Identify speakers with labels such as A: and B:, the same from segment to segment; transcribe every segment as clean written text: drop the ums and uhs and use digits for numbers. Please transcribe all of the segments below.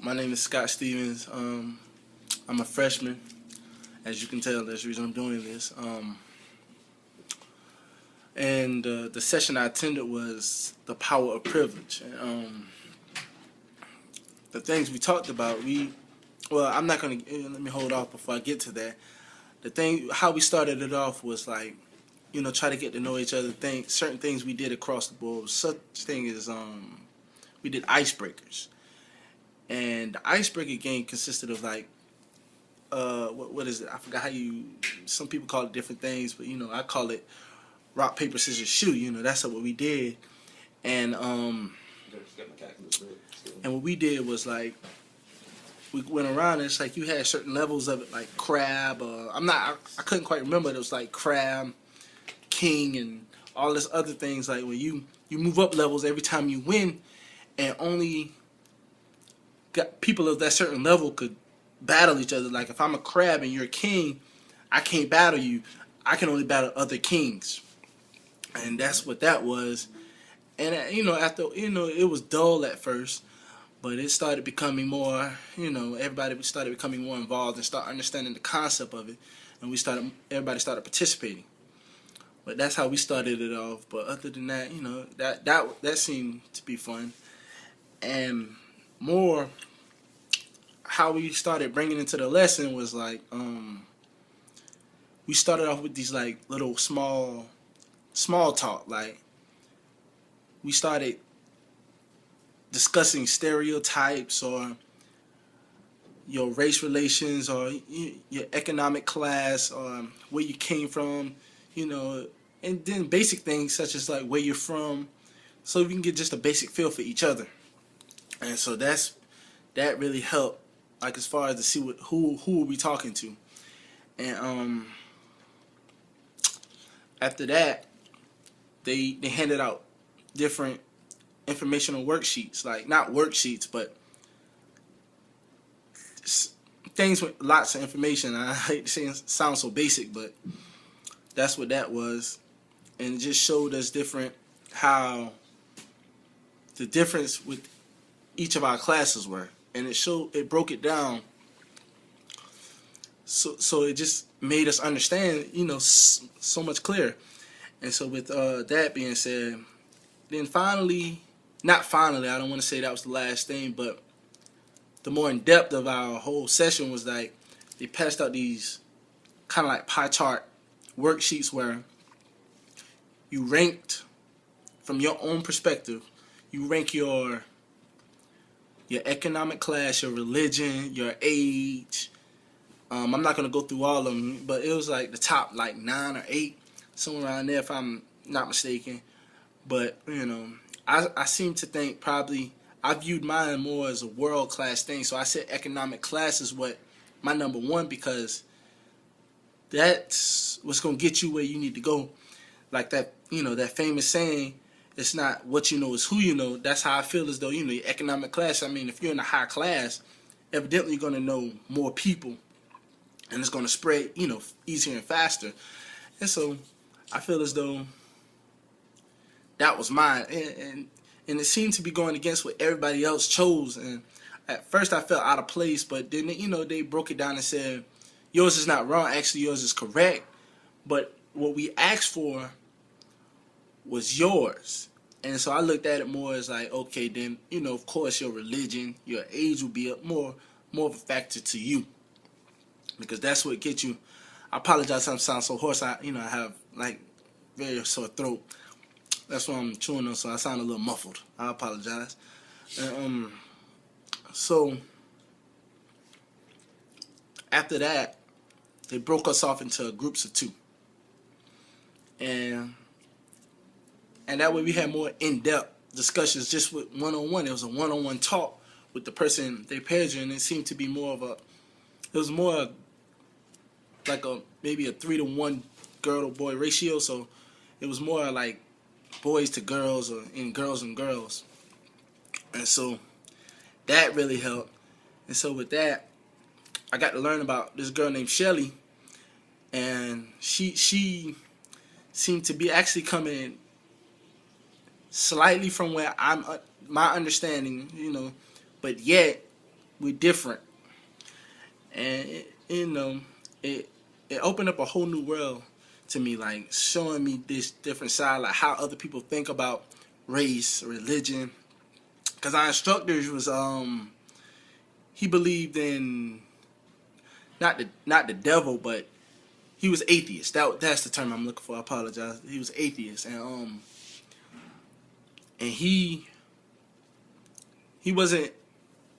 A: My name is Scott Stevens. I'm a freshman. As you can tell, that's the reason I'm doing this. And the session I attended was the power of privilege. And, the things we talked about, I'm not going to, let me hold off before I get to that. How we started it off was like, try to get to know each other. Certain things we did across the board. Such thing as we did icebreakers. And the icebreaker game consisted of like, what is it? I forgot some people call it different things, but I call it rock, paper, scissors, shoot. That's what we did. And what we did was like, we went around and it's like you had certain levels of it, like crab. I couldn't quite remember. It was like crab, king, and all this other things. Like when you move up levels every time you win, and only got people of that certain level could battle each other. Like if I'm a crab and you're a king, I can't battle you. I can only battle other kings, and that's what that was. And after it was dull at first, but it started becoming more. Everybody started becoming more involved and start understanding the concept of it, and everybody started participating. But that's how we started it off. But other than that, that seemed to be fun, and more how we started bringing into the lesson was like we started off with these like little small talk. Like we started discussing stereotypes or your race relations or your economic class or where you came from, and then basic things such as like where you're from, so we can get just a basic feel for each other. And so that really helped, like as far as to see who are we talking to. And after that, they handed out different informational worksheets, like not worksheets, but things with lots of information. I hate to say it sounds so basic, but that's what that was. And it just showed us how the difference with each of our classes were. And it broke it down. So it just made us understand, so much clearer. And so with that being said, then not finally, I don't want to say that was the last thing, but the more in depth of our whole session was like they passed out these kind of like pie chart worksheets where you ranked from your own perspective. You rank your economic class, your religion, your age. I'm not going to go through all of them, but it was like the top like 9 or 8, somewhere around there if I'm not mistaken. But, I seem to think probably I viewed mine more as a world-class thing. So I said economic class is what my number one, because that's what's going to get you where you need to go. Like that, that famous saying, it's not what you know, it's who you know. That's how I feel as though, your economic class. I mean, if you're in a high class, evidently you're going to know more people. And it's going to spread, easier and faster. And so I feel as though that was mine. And it seemed to be going against what everybody else chose. And at first I felt out of place. But then, they broke it down and said, yours is not wrong. Actually, yours is correct. But what we asked for was yours. And so I looked at it more as like, okay, then, of course your religion, your age will be more of a factor to you. Because that's what gets you. I apologize if I sound so hoarse. I have like very sore throat. That's why I'm chewing on, so I sound a little muffled. I apologize. So after that, they broke us off into groups of 2. And that way we had more in-depth discussions just with one-on-one. It was a one-on-one talk with the person they paired you, and it seemed to be it was more like maybe a 3-to-1 girl to boy ratio. So it was more like boys to girls and girls and girls. And so that really helped. And so with that, I got to learn about this girl named Shelly, and she seemed to be actually coming slightly from where my understanding, but yet we're different, and it opened up a whole new world to me, like showing me this different side, like how other people think about race, religion. Because our instructor was he believed in not the devil, but he was atheist. That's the term I'm looking for. I apologize. He was atheist, and he wasn't.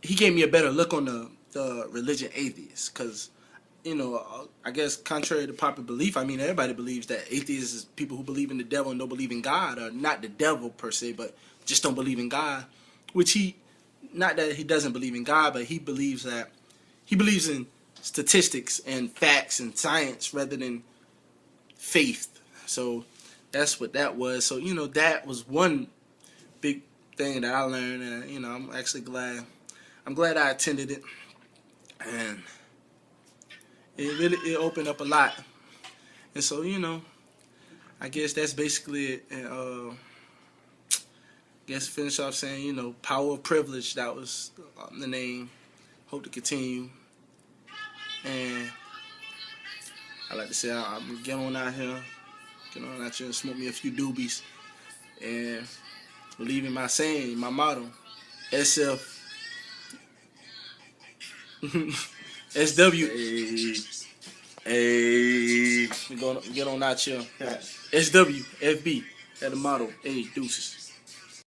A: He gave me a better look on the religion atheist, because I guess contrary to popular belief, I mean everybody believes that atheists is people who believe in the devil and don't believe in God, or not the devil per se, but just don't believe in God. Which not that he doesn't believe in God, but he believes in statistics and facts and science rather than faith. So that's what that was. So that was one big thing that I learned, and I'm actually glad. I'm glad I attended it, and it opened up a lot. And so I guess that's basically it. And guess finish off saying power of privilege. That was the name. Hope to continue. And I like to say I'm gonna get on out here and smoke me a few doobies, and believe in my saying, my motto, SF. SW. Hey. We gonna get on out here. SW, FB, at the motto. Hey, deuces.